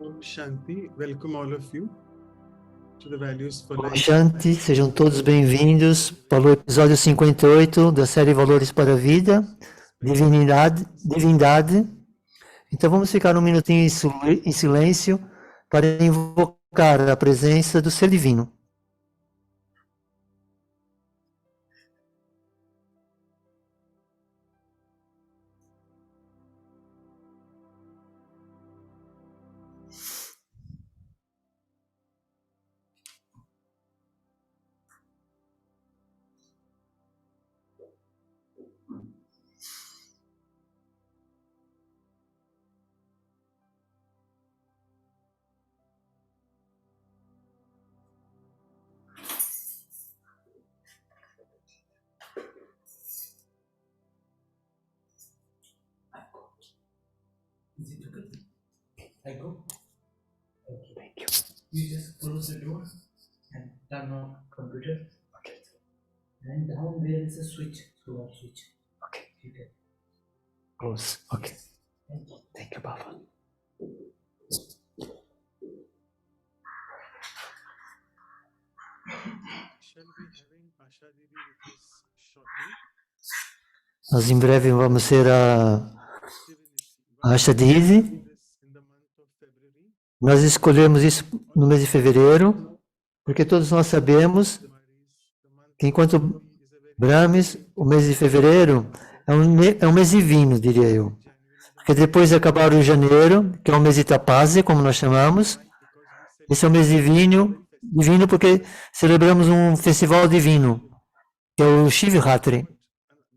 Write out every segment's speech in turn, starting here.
Om Shanti, welcome all of you to the Values for Om Life. Shanti, sejam todos bem-vindos para o episódio 58 da série Valores para a Vida, Divindade. Então vamos ficar um minutinho em silêncio para invocar a presença do Ser Divino. I go. Thank you. You just close the door and turn on computer. Okay. And down there is a switch, solar switch. Okay. You can. Close. Okay. Thank you. Thank you, Baba. Shall we having Asha Didi with us shortly? Nós em breve vamos ter a Asha Didi. In the month of February, Nós escolhemos isso no mês de fevereiro, porque todos nós sabemos the month que enquanto is a very Brahmes, o mês de fevereiro é um mês divino, diria eu. Porque depois de acabar o janeiro, que é o mês de Tapaze, como nós chamamos, esse é um mês divino porque celebramos um festival divino, que é o Shivratri.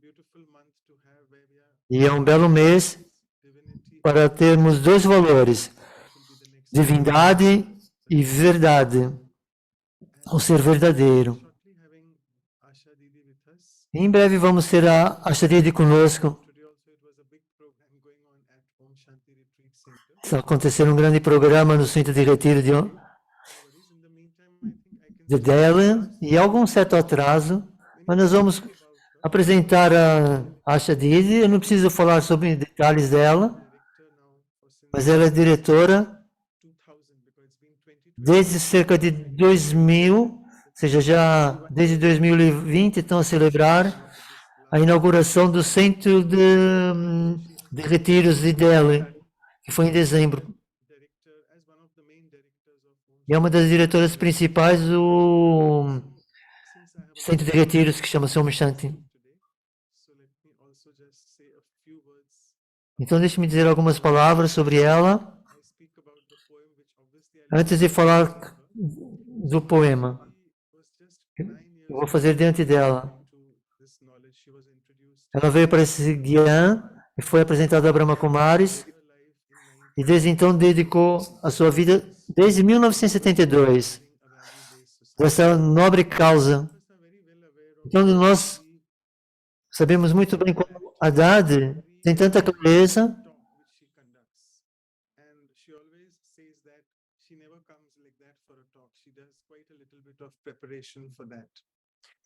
beautiful month to have where we are E é um belo mês divinity para termos dois valores, will be the next divindade e verdade, o ser verdadeiro. shortly having Asha Didi with us. Em breve vamos ter a Asha Didi conosco. Today also it was a big program going on at Om Shanti Retreat Center. Está acontecendo um grande programa no centro de retiro In the meantime, I think I can de Delhi e algum certo atraso, mas nós vamos say about her. apresentar a Asha Didi. Eu não preciso falar sobre detalhes dela, Director now for since mas ela é diretora 2000 because it's been 2020. desde cerca de 2000, ou seja, já desde 2020 estão a celebrar a inauguração do centro de retiros de Delhi, que foi em dezembro. Director as one of the main directors of Om. E é uma das diretoras principais do Since I have centro de retiros que chama-se Om Shanti. today, so let me also just say a few words. Então deixe-me dizer algumas palavras sobre ela, I speak about the poem, which obviously I antes de falar do poema. was just 9 years Eu vou fazer diante dela. into this knowledge. She was introduced Ela veio para esse Gyan e foi apresentada a Brahma Kumaris, to her life in 19 e desde então dedicou a sua vida, desde 1972, a value-based society. dessa nobre causa. Of course, I'm very well aware of Então nós sabemos muito bem como a Haddad tem tanta clareza, talk which she conducts, and she always says that she never comes like that for a talk. She does quite a little bit of preparation for that.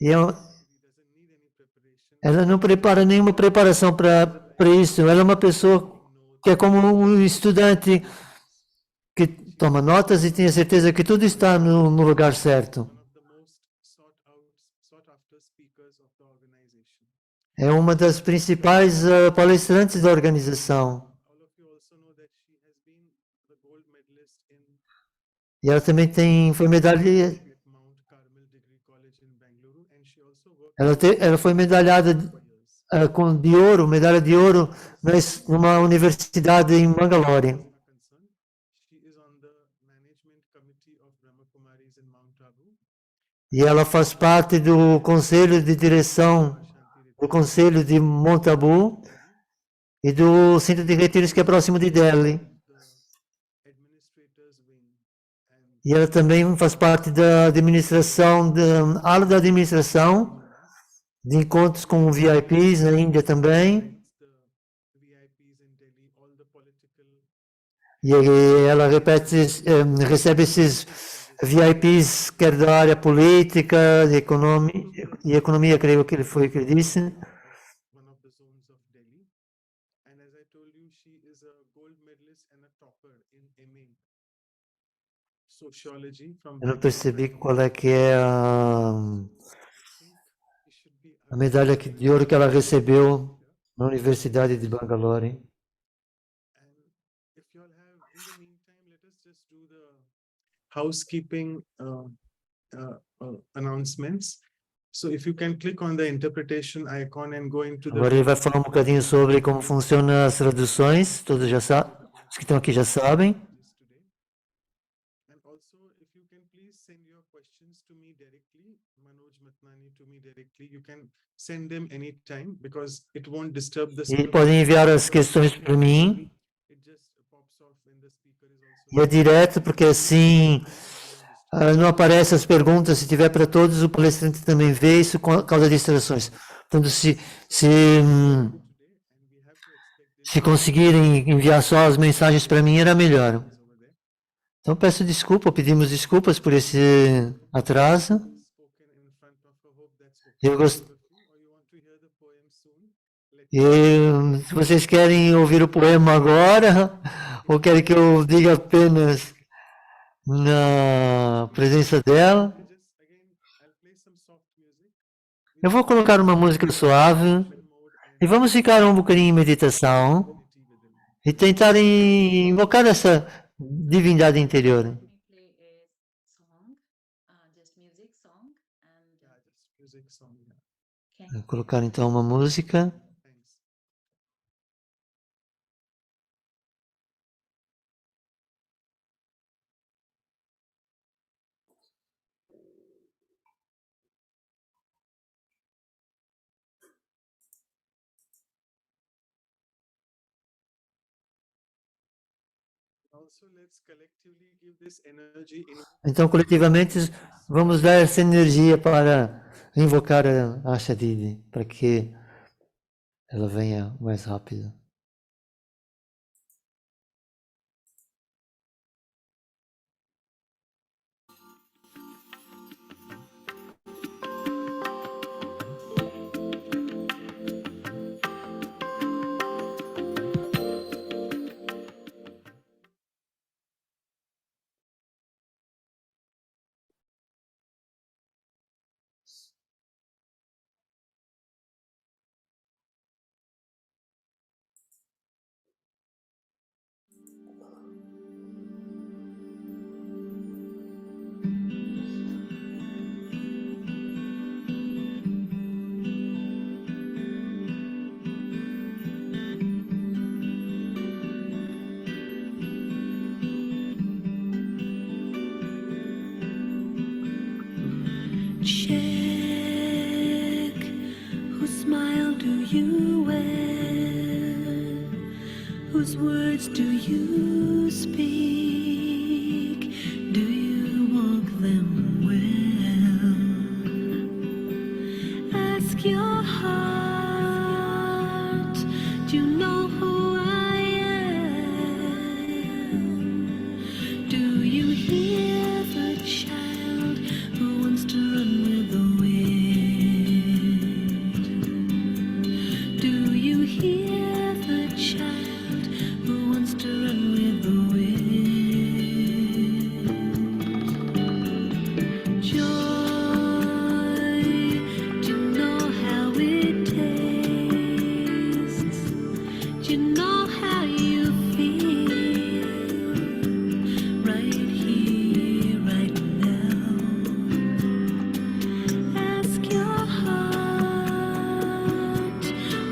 e She doesn't need any preparation. ela não prepara nenhuma preparação para isso. Ela é uma pessoa que é como um estudante que toma notas e tem a certeza que tudo está no lugar certo. One of the most sought after speakers of the organization. É uma das principais palestrantes da organização. All of you also know that she has been the gold medalist in E ela também foi medalha, at Mount Carmel Degree College in Bangalore, and she also worked ela foi medalhada for years. de ouro, medalha de ouro numa universidade em Bangalore. Are concerned, she is on the management committee of Brahma Kumaris in Mount Abu. E ela faz parte do conselho de direção Shanti do conselho de Montabu e do centro de retiros que é próximo de Delhi. the administrators wing, and E ela também faz parte da administração, da ala da administração, de encontros com VIPs na Índia também. the VIPs in Delhi, all the political E ela recebe esses VIPs, quer da área política, de economia, creio que foi o que ele disse. one of the zones of Delhi. And as I told you, she is a gold medalist and a topper in MA. sociology from Eu não percebi qual é que é a medalha de ouro que ela recebeu na Universidade de Bangalore. And if you all have, in the meantime, let us just do the housekeeping announcements. So if you can click on the interpretation icon and go into the Agora ele vai falar um bocadinho sobre como funcionam as traduções, todos já sabem, os que estão aqui já sabem. today. And also, if you can please send your questions to me directly, Manoj Matnani to me directly. You can send them anytime because it won't disturb the E podem enviar as questões para mim. It just pops off when the speaker is also E é direto, porque assim não aparecem as perguntas. Se tiver para todos, o palestrante também vê, isso causa distrações. Portanto, se conseguirem enviar só as mensagens para mim, era melhor. Então, peço desculpa, pedimos desculpas por esse atraso. Se vocês querem ouvir o poema agora, ou querem que eu diga apenas na presença dela, eu vou colocar uma música suave e vamos ficar um bocadinho em meditação e tentar invocar essa divindade interior. Vou colocar então uma música. Então, coletivamente, vamos dar essa energia para invocar a Asha Didi, para que ela venha mais rápido. Whose words do you speak? Do you walk them well? Ask your heart, do you know who I am? Do you hear the child who wants to run with the wind? Do you hear the child who wants to run with the wind? Joy, do you know how it tastes? Do you know how you feel right here, right now? Ask your heart,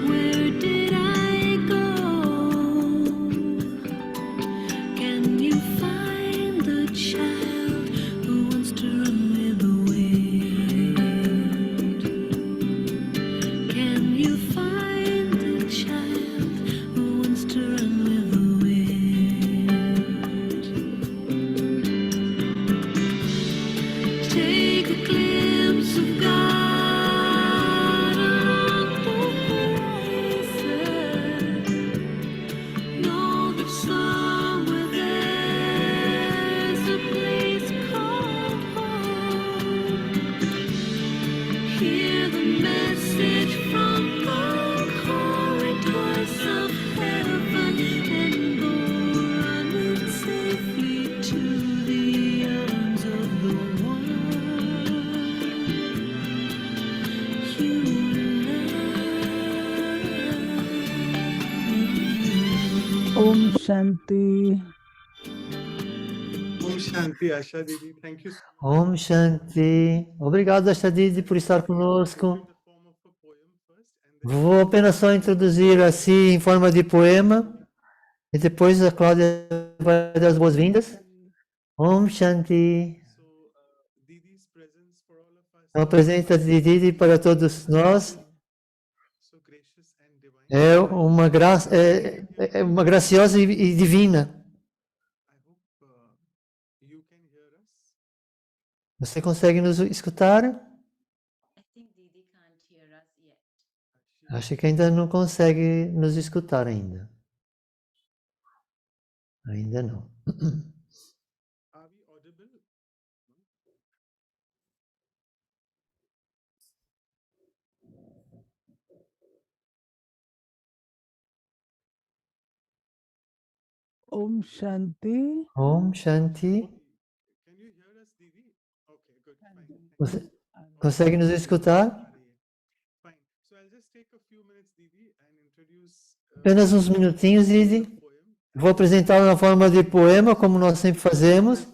where did I go? Can you find the child who wants to run with the wind? Can you find the child who wants Om Shanti. Om Shanti, Asha Didi. Thank you so much. Om Shanti. Obrigado, Ashtadidi, por estar conosco. In the form of a poem first, and then Vou apenas só introduzir assim em forma de poema e depois a Cláudia vai dar as boas-vindas. Om Shanti. so Didi's presence for all of us Então, a presença de Didi para todos nós so gracious and divine. é uma graça, é uma graciosa e divina. I hope you can hear us. Você consegue nos escutar? I think Didi can't hear us yet. Acho que ainda não consegue nos escutar ainda. Ainda não. Are we audible? Om Shanti. Om Shanti. Can you hear us, Didi? Okay, good. Fine. Você consegue nos escutar? Fine. So I'll just take a few minutes, Didi, and introduce Apenas uns minutinhos, Didi. the poem. Vou apresentar na forma de poema, como nós sempre fazemos.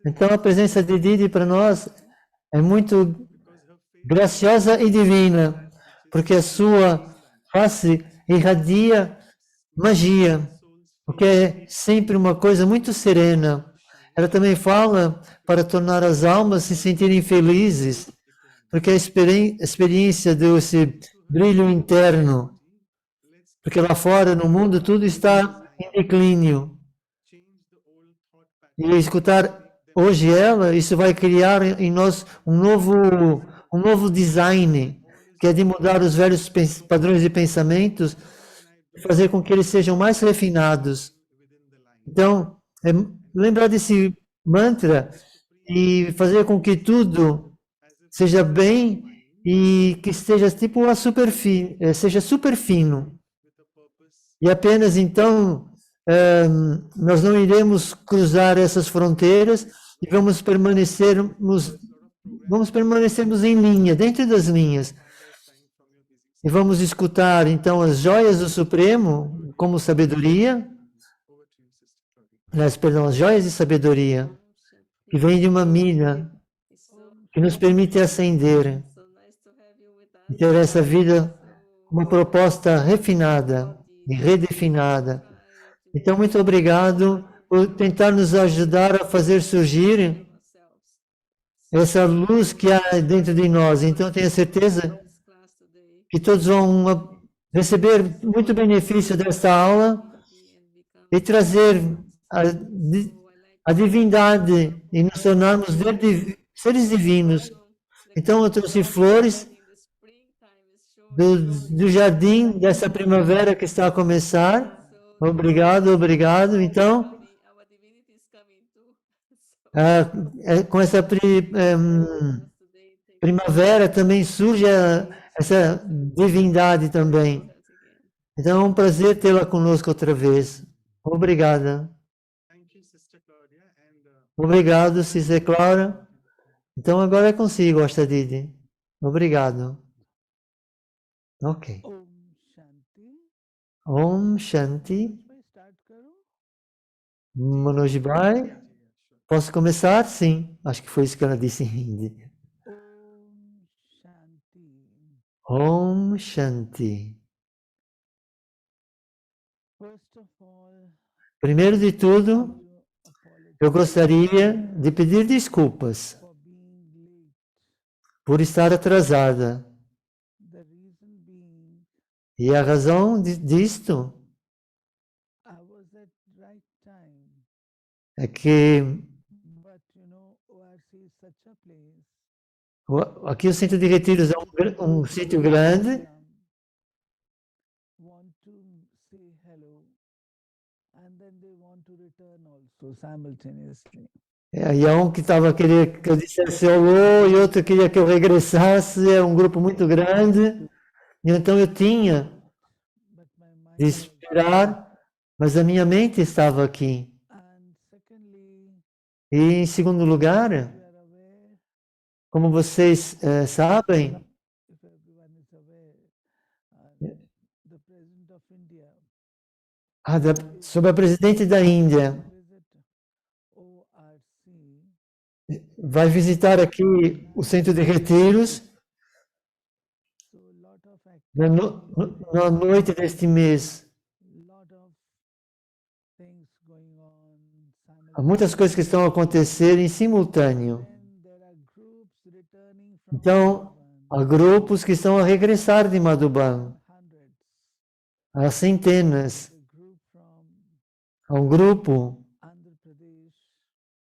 Então, a presença de Didi para nós é muito Because her face graciosa e divina, porque a sua face irradia magia, o que é sempre uma coisa muito serena. Ela também fala para tornar as almas se sentirem felizes, porque a experiência desse brilho interno, porque lá fora, no mundo, tudo está em declínio. change the old thought pattern. E escutar hoje ela, isso vai criar em nós um novo design, que é de mudar os velhos padrões de pensamentos e fazer com que eles sejam mais refinados. Então, lembrar desse mantra e fazer com que tudo seja bem e que esteja tipo seja super fino. E apenas então nós não iremos cruzar essas fronteiras e vamos permanecermos em linha, dentro das linhas. E vamos escutar então as joias do Supremo como sabedoria, as joias de sabedoria que vêm de uma mina que nos permite ascender e ter essa vida uma proposta refinada e redefinada. Então, muito obrigado por tentar nos ajudar a fazer surgir essa luz que há dentro de nós. Então, tenho certeza que todos vão receber muito benefício desta aula e trazer a divindade e nos tornarmos seres divinos. Então, eu trouxe flores do jardim dessa primavera que está a começar. Obrigado, obrigado. Então, com essa primavera também surge essa divindade também. Então, é um prazer tê-la conosco outra vez. Obrigada. Thank you, Sister Claudia, and Obrigado, Sister Clara. Então, agora é consigo, Ashtadidi. Obrigado. Ok. Om Shanti. Om Shanti. Vai start karo. Manoj Bhai. Posso começar? Sim. Acho que foi isso que ela disse em hindi. Om Shanti. Om Shanti. First of all, Primeiro de tudo, to apologize eu gostaria de pedir desculpas for being late. por estar atrasada. The reason being, E a razão disto I was at right time, é que but ORC is such a place. aqui o centro de retiros é um sítio grande. Want to say hello, and then they want to return also simultaneously. E há um que queria que eu dissesse alô e outro queria que eu regressasse. É um grupo muito grande. E então eu tinha But my mind de was, esperar, mas a minha mente estava aqui. and secondly, E em segundo lugar, we are aware, como vocês sabem, if everyone is aware, the President of India Sobre a presidente da Índia. visit ORC, Vai visitar aqui o centro de retiros so lot of na, na noite deste mês. lot of things going on Há muitas coisas que estão a acontecer em simultâneo. Then there are groups returning from Então, há grupos que estão a regressar de Madhuban, hundreds. há centenas. A group from Há um grupo Andhra Pradesh,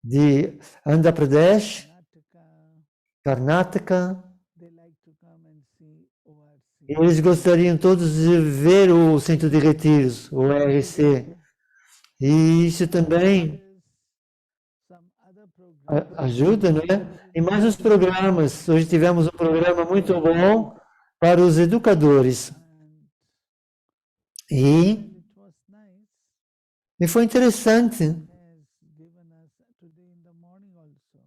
de Andhra Pradesh, Karnataka. Karnataka, They like to come and see ORC. e eles gostariam todos de ver o centro de retiros, o RC. E isso também Some other programs. ajuda, não é? E mais os programas. Hoje tivemos um programa muito bom para os educadores. E, It was nice. e foi interessante. Has given us today in the morning also.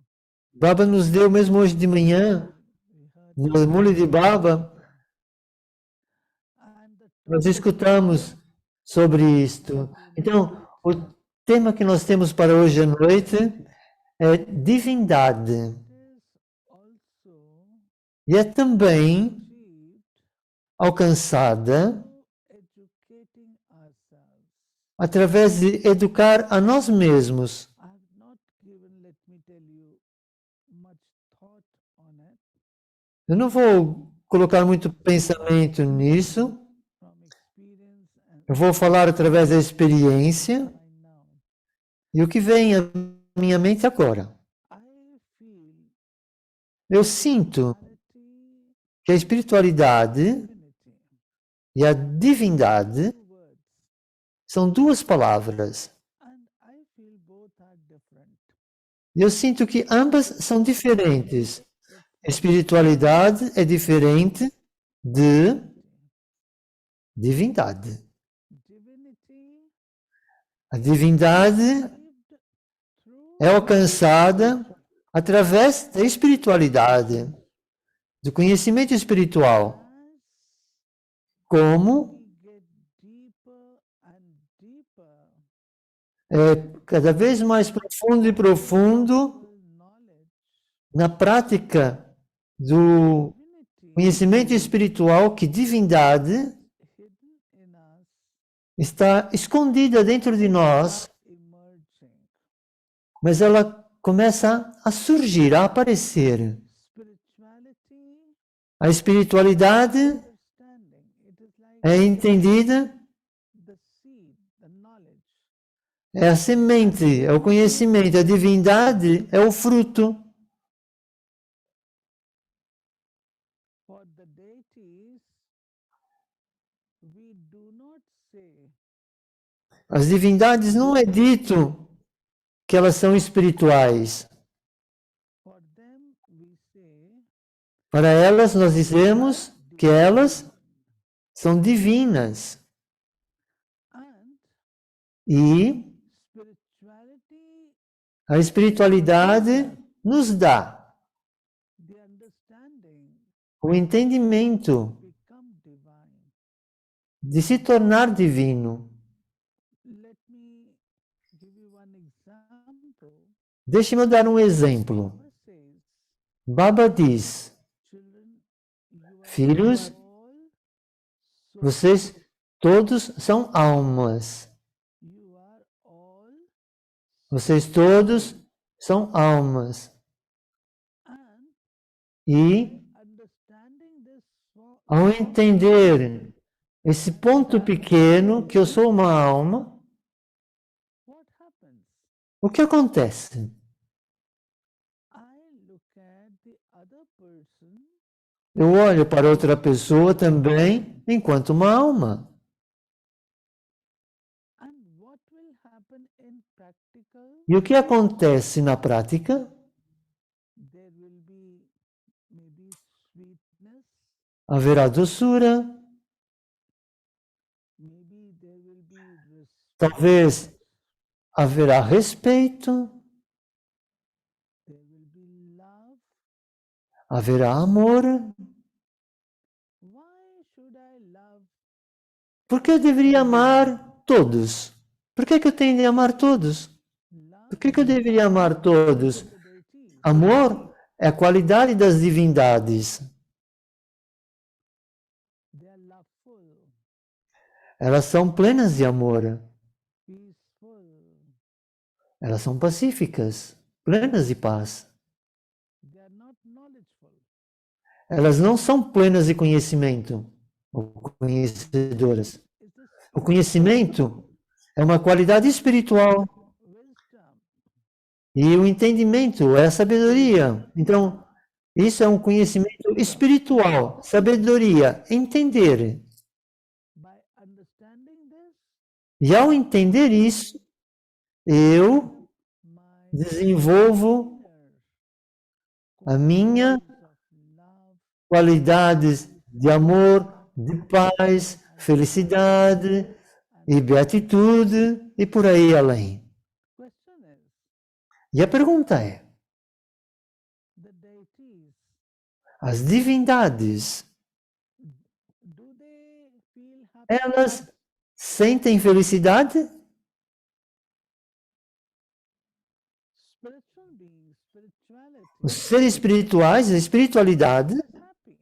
Baba nos deu mesmo hoje de manhã, We heard no Muli de Baba, and the nós escutamos sobre isto. Então, o tema que nós temos para hoje à noite é divindade. is also E é também achieved alcançada through educating ourselves. através de educar a nós mesmos. I have not given, let me tell you, much thought on it Eu não vou colocar muito pensamento nisso, from experience and eu vou falar através da experiência mind now. e o que vem à minha mente agora. I feel Eu sinto clarity, que a espiritualidade divinity, e a divindade two words, são duas palavras. and I feel both are different. E eu sinto que ambas são diferentes. Espiritualidade é diferente de divindade. Divinity A divindade lived through é alcançada através da espiritualidade, do conhecimento espiritual. as Como we get deeper and deeper é cada vez mais profundo e profundo knowledge, na prática do divinity conhecimento espiritual, que divindade hidden in us está escondida dentro de nós, emerging. mas ela começa a surgir, a aparecer. Spirituality, A espiritualidade understanding. It is like é entendida, the seed, the knowledge. é a semente, é o conhecimento. A divindade é o fruto. For the deities, we do not say As divindades não é dito que elas são espirituais. for them we say Para elas, nós dizemos que elas são divinas. and E spirituality, a espiritualidade nos dá the understanding o entendimento become divine. de se tornar divino. Let me give you one example. Deixe-me dar um exemplo. Baba says, Baba diz: children, you are Filhos, all vocês todos são almas. you are all Vocês todos são almas. and E, understanding this ao entender esse ponto pequeno, que eu sou uma alma, what happens? o que acontece? I look at the other person Eu olho para outra pessoa também enquanto uma alma. and what will happen in practical? E o que acontece na prática? There will be maybe sweetness, Haverá doçura, maybe there will be respect, talvez haverá respeito, there will be love. haverá amor. Why should I love? Por que eu deveria amar todos. Por que eu tenho de amar todos? Por que eu deveria amar todos? the deities. Amor é a qualidade das divindades. They are loveful, Elas são plenas de amor. peaceful. Elas são pacíficas, plenas de paz. They are not knowledgeful. Elas não são plenas de conhecimento, ou conhecedoras. It's the O conhecimento é uma qualidade espiritual wisdom. e o entendimento é a sabedoria. Então, isso é um conhecimento espiritual, sabedoria, entender. By understanding this, E ao entender isso, eu my desenvolvo a minha qualities of love, qualidades de amor, de paz, felicidade e beatitude e por aí além. question is, E a pergunta é: the deities, as divindades, do they feel happy? elas sentem felicidade? Spiritual beings, spirituality, Os seres espirituais, a espiritualidade, is happy.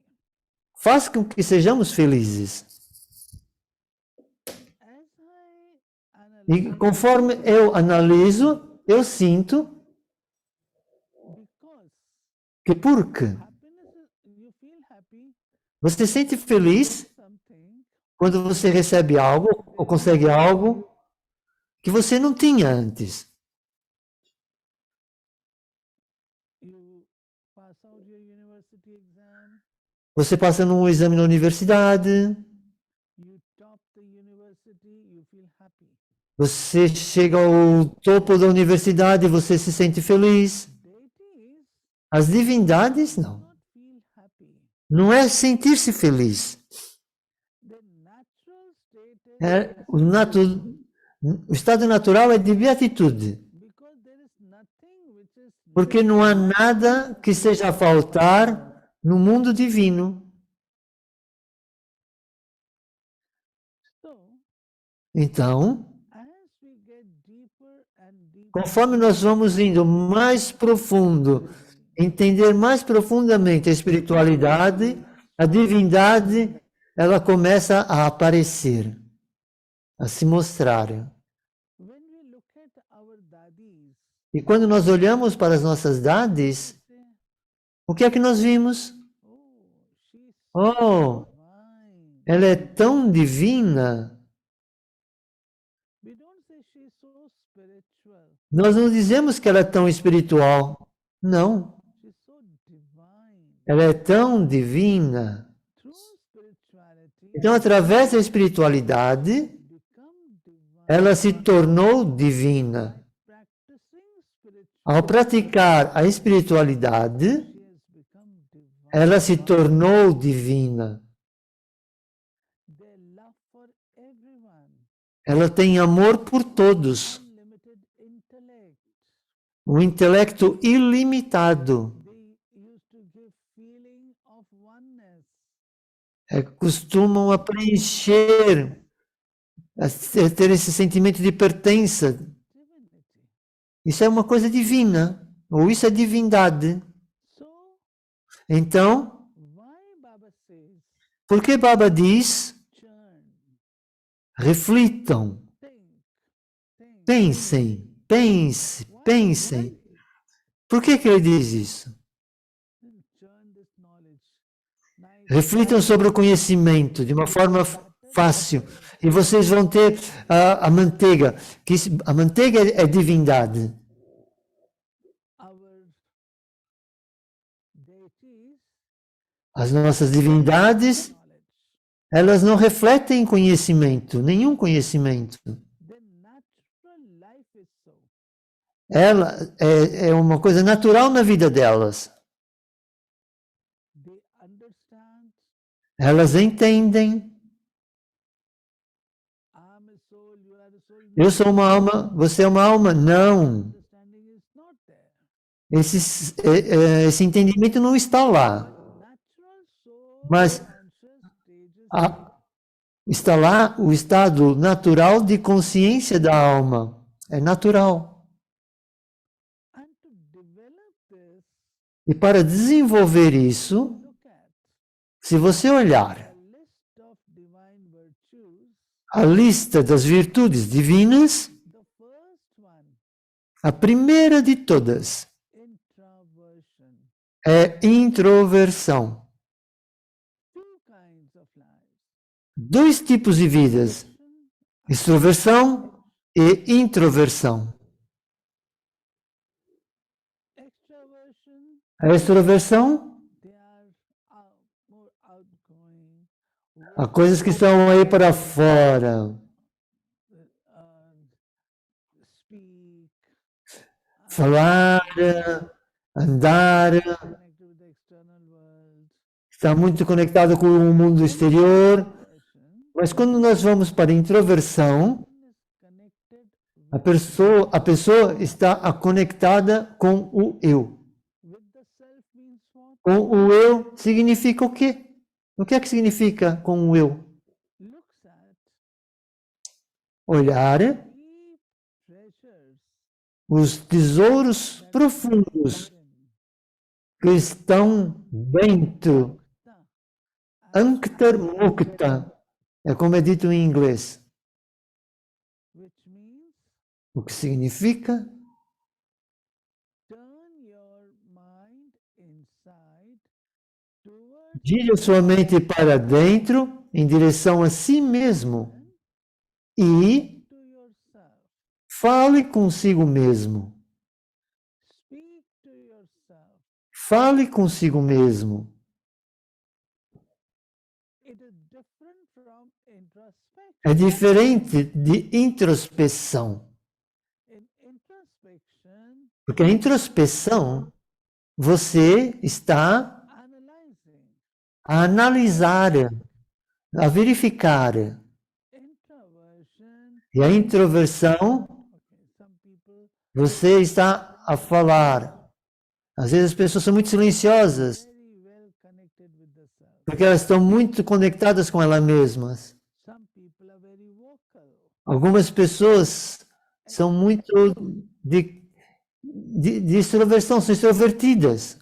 faz com que sejamos felizes. As I E analyze, conforme eu analiso, eu sinto because que porque happiness is, you feel happy você se sente feliz something quando você recebe algo ou consegue algo que você não tinha antes. you pass out your university exam, Você passa num exame na universidade, you top the university, you feel happy. você chega ao topo da universidade e você se sente feliz. Deities As divindades, do não. not feel happy. Não é sentir-se feliz. The natural state is É o estado natural é de beatitude. because there is nothing which is Porque não há nada que seja a faltar no mundo divino. so. Então, As we get deeper and deeper, conforme nós vamos indo mais profundo, entender mais profundamente a espiritualidade, a divindade, ela começa a aparecer, a se mostrar. when we look at our dadis, E quando nós olhamos para as nossas dadis, say, o que é que nós vimos? oh, she's Oh, divine. ela é tão divina. We don't say she's so spiritual. Nós não dizemos que ela é tão espiritual. Não, She's so divine. ela é tão divina. Through spirituality, Então, através da espiritualidade, become divine. ela se tornou divina. Practicing spirituality, Ao praticar a espiritualidade, she has become divine. ela se tornou divina. Their love for everyone, Ela tem amor por todos, unlimited intellect. um intelecto ilimitado. They used to give feeling of oneness. Costumam a preencher, a ter esse sentimento de pertença. Divinity. Isso é uma coisa divina, ou isso é divindade. So, Então, why Baba says, por que Baba diz, churn, reflitam, think, pensem, pensem. Por que ele diz isso? churn this knowledge. Nice. Reflitam sobre o conhecimento de uma forma fácil. E vocês vão ter a manteiga, a manteiga é divindade. Our deities, As nossas divindades, knowledge. elas não refletem conhecimento, nenhum conhecimento. The natural life is so. Ela é uma coisa natural na vida delas. They understand Elas entendem. I'm a soul, you are a soul. Eu sou uma alma, você é uma alma? Não. Understanding is not there. Esse entendimento não está lá. Natural soul Mas conscious stages a, Está lá o estado natural de consciência da alma. É natural. And to develop this, E para desenvolver isso, look at se você olhar the list of divine virtues. a lista das virtudes divinas, The first one, a primeira de todas introversion. é introversão. Two kinds of lives. Dois tipos de vidas, extroversão e introversão. Extroversion, A extroversão, they are more outgoing. há coisas que estão aí para fora. Speak. Falar, andar, Connected with the external world. está muito conectado com o mundo exterior. Introversion Mas quando nós vamos para a introversão, is connected a pessoa está conectada com o eu. with the self means what? Com o eu significa o quê? O que é que significa com o eu? Looks at Olhar deep treasures os tesouros that profundos are hidden. que estão dentro. Anktar Mukta, é como é dito em inglês. Which means O que significa turn your mind inside towards gire a sua mente para dentro, em direção a si mesmo, e to yourself. fale consigo mesmo. Speak to yourself. Fale consigo mesmo. It is different from introspection. É diferente de introspeção. In introspection, Porque a introspeção, você está analyzing. a analisar, a verificar. Introversion, E a introversão, okay, some people você está a falar. Às vezes as pessoas são muito silenciosas, very well connected with the self. porque elas estão muito conectadas com elas mesmas. Some people are very vocal. Algumas pessoas são muito de extroversão, são extrovertidas.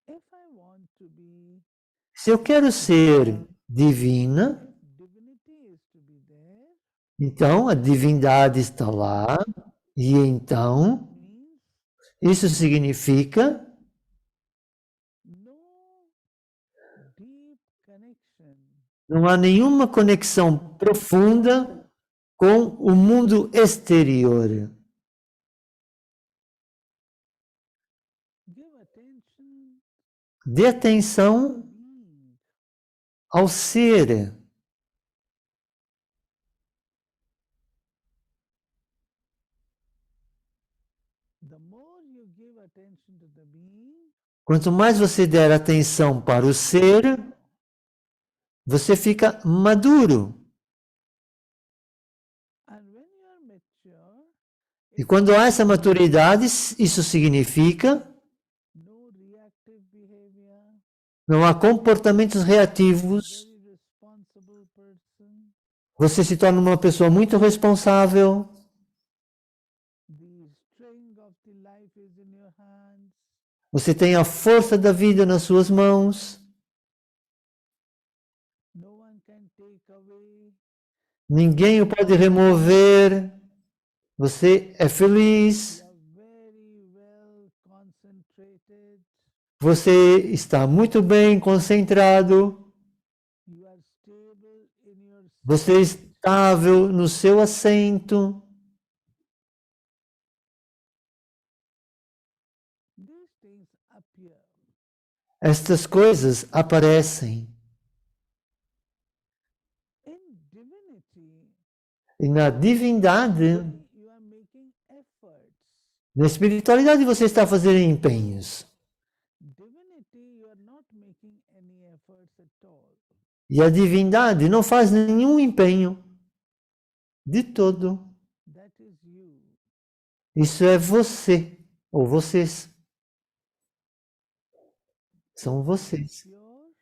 If I want to be, Se eu quero ser divina, divinity is to be there, então a divindade está lá, e então means isso significa no deep connection não há nenhuma conexão profunda com o mundo exterior. give attention Dê atenção being. ao ser. The more you give attention to the being, Quanto mais você der atenção para o ser, você fica maduro. and when you are mature, E quando há essa maturidade, isso significa no reactive behavior, não há comportamentos reativos. very responsible person, Você se torna uma pessoa muito responsável. the string of the life is in your hands, Você tem a força da vida nas suas mãos. no one can take away, Ninguém o pode remover. Você é feliz. you are very well concentrated, Você está muito bem concentrado. you are stable in your Você é estável no seu assento. these things appear. Estas coisas aparecem. In divinity, E na divindade, you are making efforts. na espiritualidade, você está fazendo empenhos. Divinity, you are not making any efforts at all. E a divindade não faz nenhum empenho. De todo. That is you. Isso é você. Ou vocês. São vocês. Pure,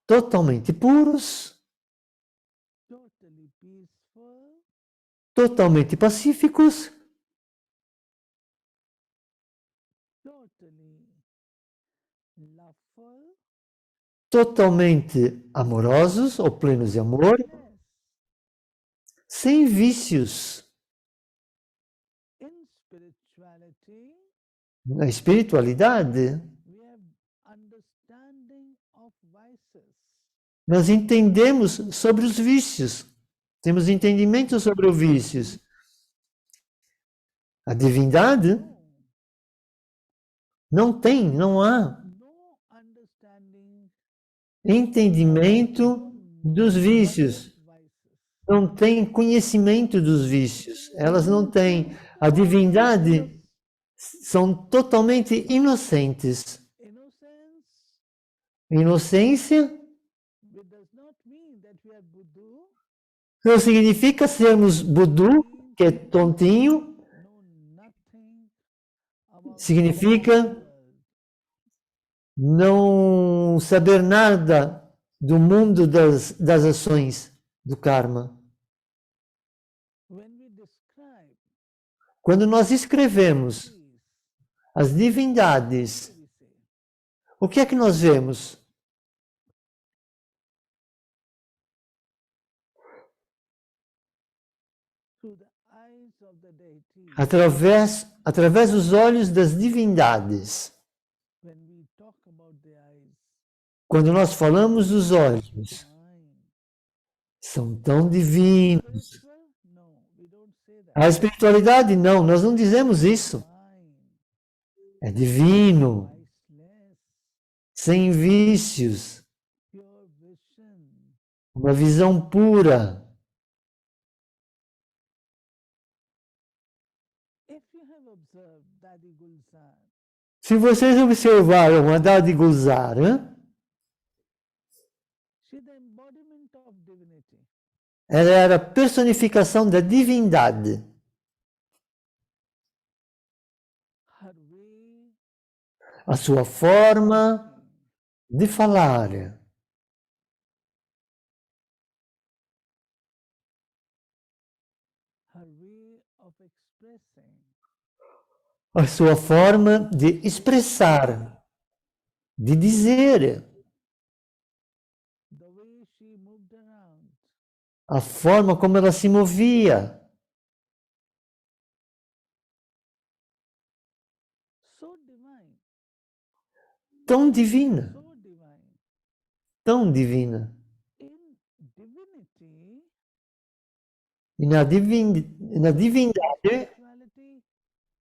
totalmente puros, totally peaceful, totalmente pacíficos, totally loveful, totalmente amorosos ou plenos de amor, yes. sem vícios. In spirituality, Na espiritualidade, we have understanding of vices. nós entendemos sobre os vícios. Temos entendimento sobre os vícios. A divindade não tem, não há No understanding entendimento dos vícios. vices. Não tem conhecimento dos vícios. Elas não têm. A divindade são totalmente inocentes. Innocence, Inocência it does not mean that we are Buddha, não significa sermos Budu, que é tontinho, know nothing about significa the world. não saber nada do mundo das ações, do karma. When we describe Quando nós escrevemos these, as divindades, we say, o que é que nós vemos? through the eyes of the deity, Através dos olhos das divindades. when we talk about the eyes, Quando nós falamos dos olhos, divine. são tão divinos. Spiritual? No, we don't say that. A espiritualidade, não, nós não dizemos isso. Divine, É divino, viceless, sem vícios, pure vision. uma visão pura. If you have observed Dadi Gulzar, Se vocês observaram a Dadi Gulzar, she's the embodiment of divinity. ela era a personificação da divindade. Her way A sua forma de falar, her way of expressing, a sua forma de expressar, de dizer, the way she moved around, a forma como ela se movia. so divine, Tão divina, so divine. tão divina. In divinity, E na divindade, spirituality,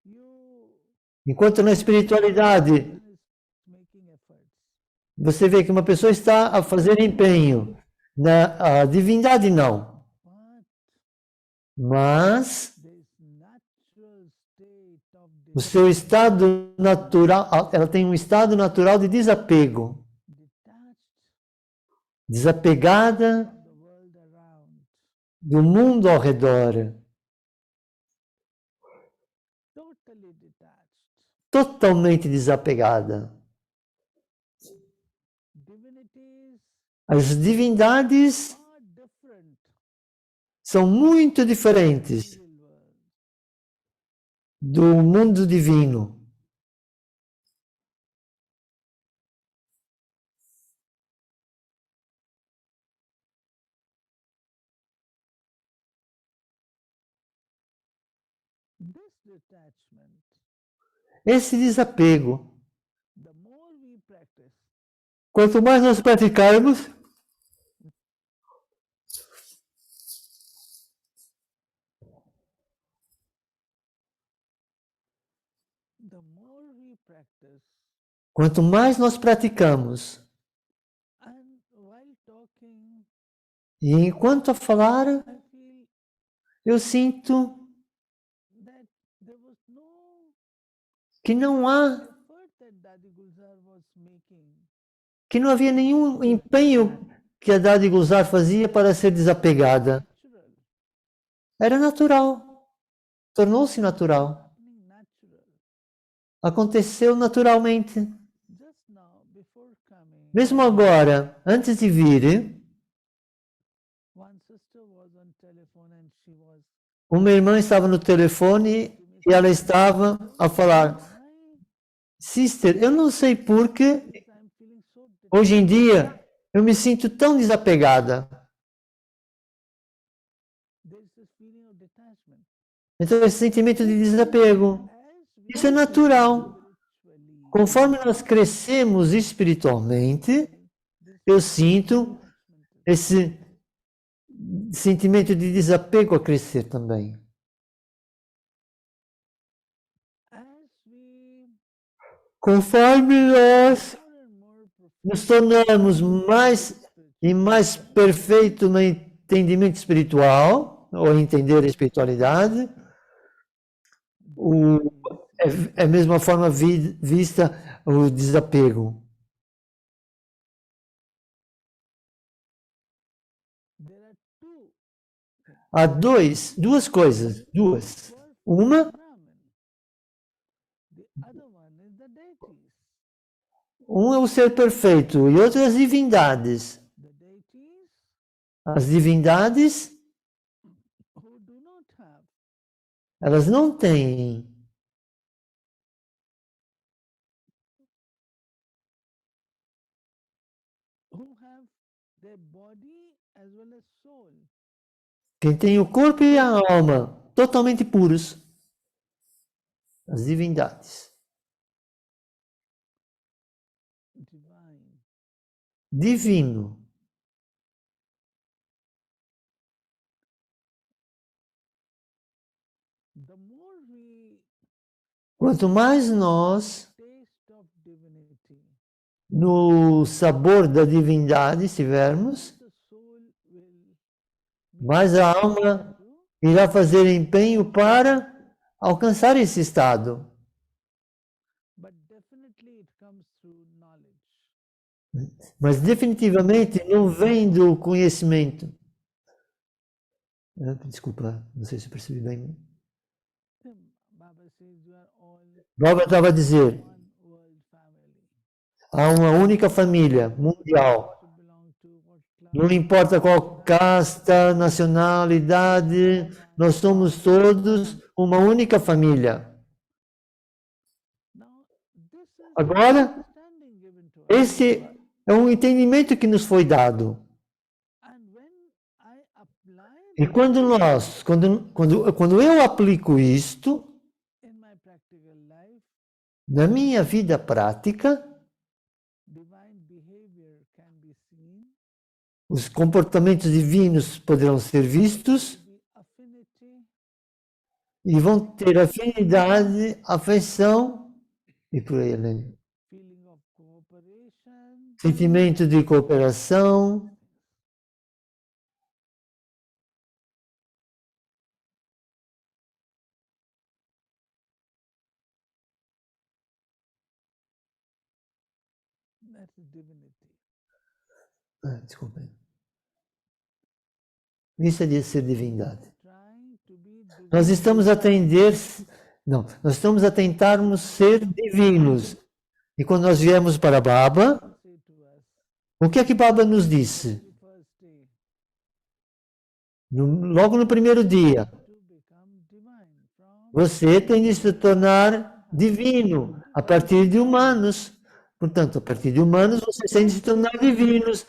you enquanto na espiritualidade is making efforts. você vê que uma pessoa está a fazer empenho, na a divindade não. But Mas this natural state of o seu estado natural, ela tem um estado natural de desapego, detached desapegada from the world around, do mundo ao redor, totally detached. totalmente desapegada. Divinities As divindades are different são muito diferentes in the world. do mundo divino. This detachment, Esse desapego, the more we practice, quanto mais nós praticarmos, the more we practice, quanto mais nós praticamos, and while talking, e enquanto a falar, I feel eu sinto that there was no que não há, effort that Dadi Gulzar was making. que não havia nenhum empenho que a Dadi Gulzar fazia para ser desapegada. Natural, Era natural, tornou-se natural, happening natural. aconteceu naturalmente. Just now, before coming, Mesmo agora, antes de vir, one sister was on telephone and she was uma irmã estava no telefone e ela estava a falar: why Sister, eu não sei por que I'm feeling so hoje em dia eu me sinto tão desapegada. there's this feeling of detachment. Então, esse sentimento de desapego, As we isso é natural. spiritually, Conforme nós crescemos espiritualmente, this eu sinto attachment is esse sentimento de desapego a crescer também. as we Conforme nós more and more nos tornamos mais e mais perfeito no entendimento espiritual, ou entender a espiritualidade, é a mesma forma vista o desapego. there are two Há duas coisas, duas. Uma, Brahman. The other one is the deities. um é o ser perfeito e outro é as divindades. The deities As divindades, who do not have elas não têm, who have their body as well as soul. quem tem o corpo e a alma totalmente puros. As divindades. Divine. Divino. The more we Quanto mais nós, taste of divinity, no sabor da divindade estivermos, the soul will mais a alma irá fazer empenho para alcançar esse estado. but definitely it comes through knowledge. Mas definitivamente não vem do conhecimento. Desculpa, não sei se eu percebi bem. Baba says you are all Baba estava a dizer, one world family. há uma única família mundial. To belong to what class Não importa qual casta, nacionalidade, nós somos todos uma única família. now this is Agora, understanding given to us. esse é um entendimento que nos foi dado. And when I apply E quando eu aplico isto in my practical life, na minha vida prática, divine behavior can be seen, os comportamentos divinos poderão ser vistos the affinity, e vão ter afinidade, afeição e por aí além. feeling of cooperation, Sentimento de cooperação. that is divinity. Desculpem. Isso é de ser divindade. Trying to be Nós estamos a tender, não, nós estamos a tentarmos ser divinos. E quando nós viemos para Baba, say to us, o que é que Baba nos disse? the first day, Logo no primeiro dia, to become divine from você tem de se tornar divino a partir de humanos. Portanto, a partir de humanos, vocês têm de se tornar divinos.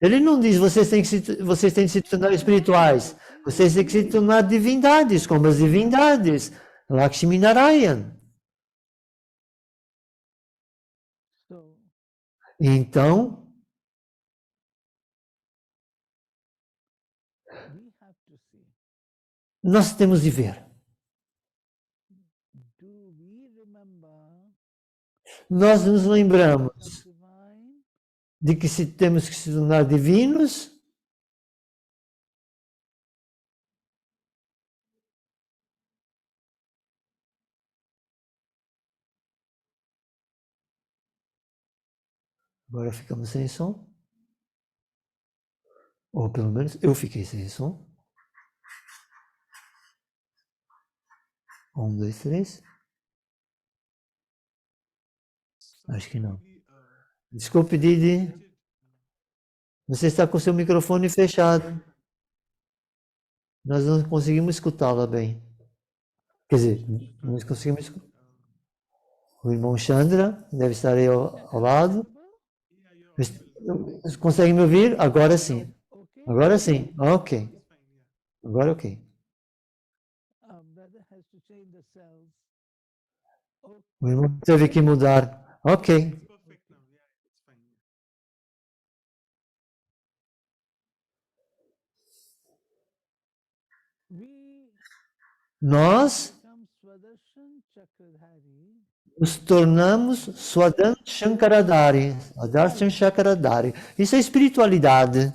Ele não diz vocês têm de se tornar espirituais. Vocês têm que se tornar divindades, como as divindades. Lakshmi Narayan. so Então, we have to see, nós temos de ver. do we remember Nós nos lembramos divine de que temos que se tornar divinos. Agora ficamos sem som. Ou pelo menos eu fiquei sem som. 1, 2, 3. Acho que não. Desculpe, Didi. Você está com seu microfone fechado. Nós não conseguimos escutá-la bem. Quer dizer, nós conseguimos escutar. O irmão Chandra deve estar aí ao lado. Você consegue me ouvir? Agora sim. Okay. Agora sim. Ok. Agora ok. Brother has to change the cells. Okay. O irmão teve que mudar. Ok. It's perfect now. Yeah, it's fine. We Nós become Swadershan Chakradhari nos tornamos Swadan Shankaradari. Swadan Shankaradari. Isso é espiritualidade.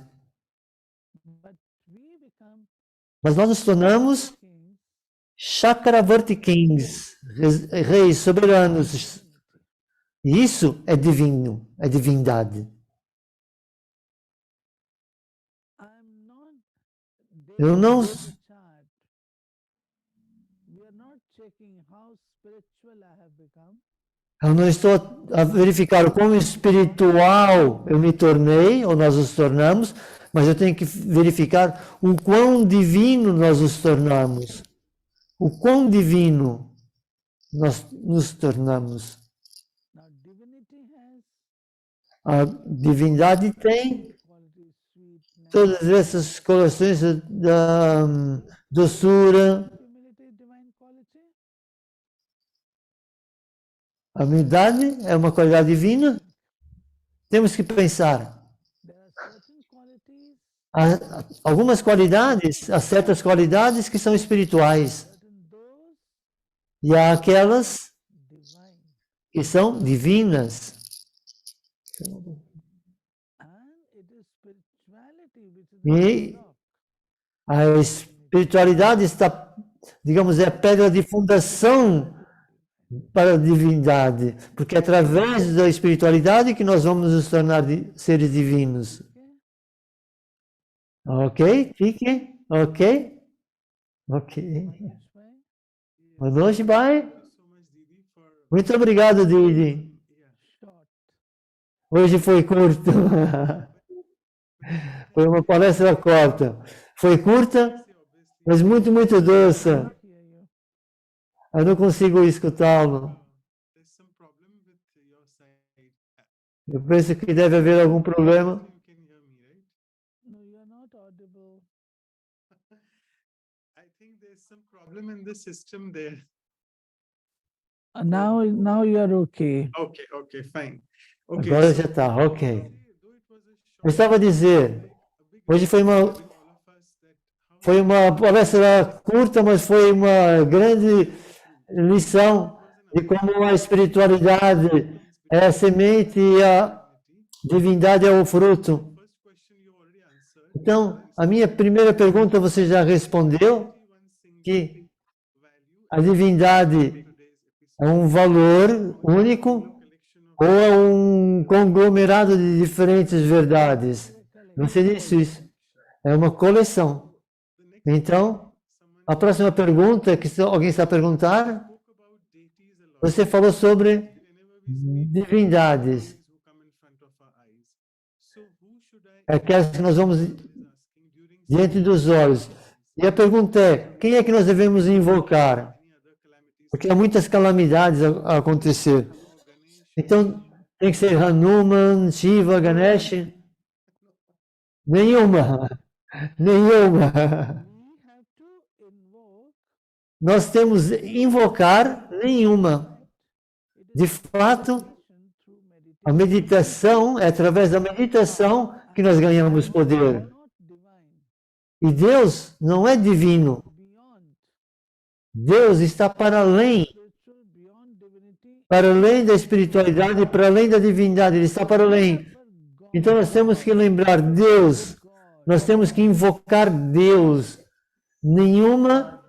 but we become Mas nós nos tornamos kings. Chakravarti Kings, reis soberanos. E isso é divino, é divindade. I'm not Eu não, daily chart. We are not checking how spiritual I have become. eu não estou a verificar o quão espiritual eu me tornei, ou nós nos tornamos, mas eu tenho que verificar o quão divino nós nos tornamos. O quão divino nós nos tornamos. Now divinity has A divindade tem qualities sweetness, todas essas colações da doçura. humility, divine quality. A humildade é uma qualidade divina. Temos que pensar. There are certain qualities, Há algumas qualidades, há certas qualidades que são espirituais. certain those E há aquelas divine. que são divinas. And it is spirituality which is E the rock. a espiritualidade está, digamos, é a pedra de fundação para a divindade, porque é através da espiritualidade que nós vamos nos tornar seres divinos. Okay? Ok? Fique? Ok? Ok. Manoj bhai, Boa noite, Pai. Thank you so much, Didi, for Muito obrigado, Didi. short. Hoje foi curto. Foi uma palestra curta. Foi curta, obviously mas muito, muito doce. Hear you. Eu não consigo escutá-lo. there's some problem with your side. Eu penso que deve haver algum problema. You can hear me, right? No, you are not audible. I think there's some problem in the system there. Now you are okay. Okay, okay, fine. Okay, Agora so já está, ok. though it was a Eu estava a dizer, a big hoje foi lesson for all of us that how foi uma palestra curta, mas foi uma grande lição de como a espiritualidade é a semente e a divindade é o fruto. first question you already answered. Então, a minha primeira pergunta você já respondeu, que a divindade é um valor único ou é um conglomerado de diferentes verdades. Você disse isso. É uma coleção. Então, a próxima pergunta que alguém está a perguntar, você falou sobre divindades. Aquelas que nós vamos diante dos olhos. E a pergunta é, quem é que nós devemos invocar? Porque há muitas calamidades a acontecer. Então, tem que ser Hanuman, Shiva, Ganesh? Nenhuma. Nenhuma. We have to invoke. Nós temos que invocar nenhuma. It De is fato, through meditation. a meditação, é através da meditação que nós ganhamos poder. Not divine. E Deus não é divino. Beyond Deus está para além, spiritual, beyond divinity. para além da espiritualidade, para além da divindade, Ele está para além. For God, Então nós temos que lembrar Deus, God. nós temos que invocar Deus, nenhuma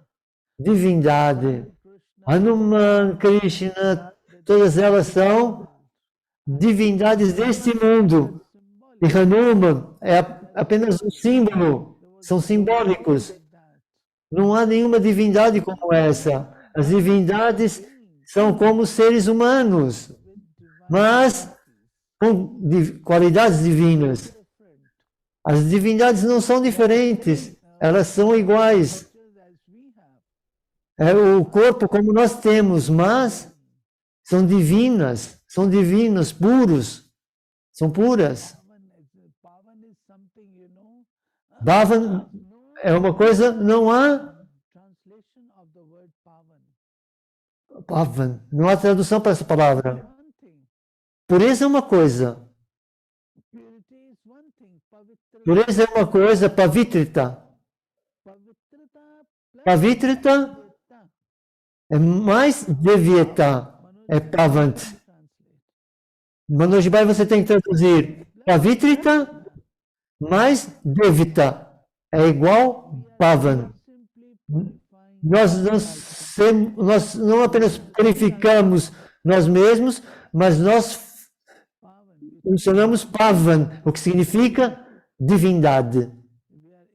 divindade. Krishna, Hanuman, Krishna, todas elas são divindades deste mundo. E Hanuman é apenas um símbolo, são simbólicos. Não há nenhuma divindade como essa. As divindades são como seres humanos, mas com qualidades divinas. different. As divindades não são diferentes, elas são iguais. Cultures as we have. É o corpo como nós temos, mas são divinos, puros, são puras. Pavan is something, you know. Bhavan No é uma coisa, não há translation of the word pavan. Bhavan, não há tradução para essa palavra. One thing. Pureza é uma coisa, Purity is one thing. pureza é uma coisa, pavitrita. Pavitrita plus Pavitrita Devyata. é mais devieta, é pavant. Translate. Manoj Bhai, você tem que traduzir pavitrita mais devita é igual pavan. Simply purifying Nós não apenas purificamos nós mesmos, mas nós pavan. funcionamos pavan, o que significa divindade. We are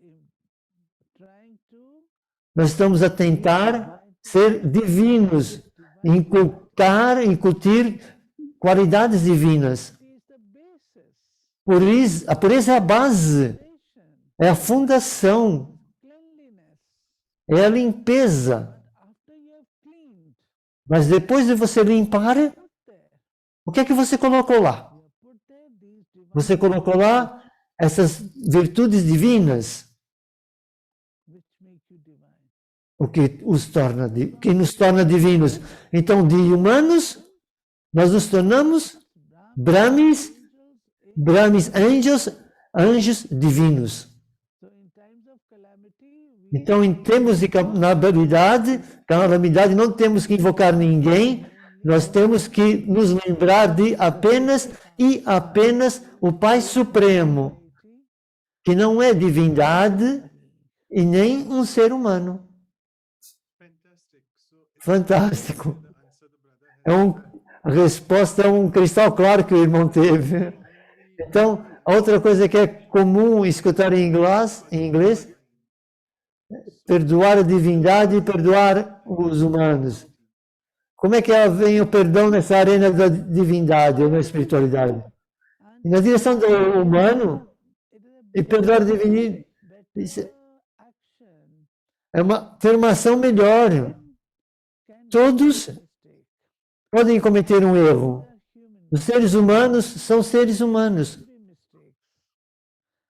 trying to Nós estamos a tentar ser divinos, incutir qualidades divinas. It is the basis. A pureza é a base, Foundation, é a fundação, cleanliness. é a limpeza. After you have cleaned, Mas depois de você limpar, put there. o que é que você colocou lá? You have put there these divine Você colocou lá essas virtudes divinas, which make you divine. o que que nos torna divinos. Então, de humanos, nós nos tornamos Brahmis, Brahmis anjos divinos. So in times of calamity, we Então, em termos de calamidade, não temos que invocar ninguém, nós temos que nos lembrar de apenas e apenas o Pai Supremo, que não é divindade e nem um ser humano. Fantastic. So it's Fantástico. the answer the brother has. A resposta é um cristal claro que o irmão teve. Então, a outra coisa que é comum escutar em inglês, perdoar a divindade e perdoar os humanos. Como é que vem o perdão nessa arena da divindade ou na espiritualidade? E na direção do humano, e perdoar a divindade better action é uma afirmação melhor. can Todos be a mistake. podem cometer um erro. They are human Os seres humanos são seres humanos. be mistakes.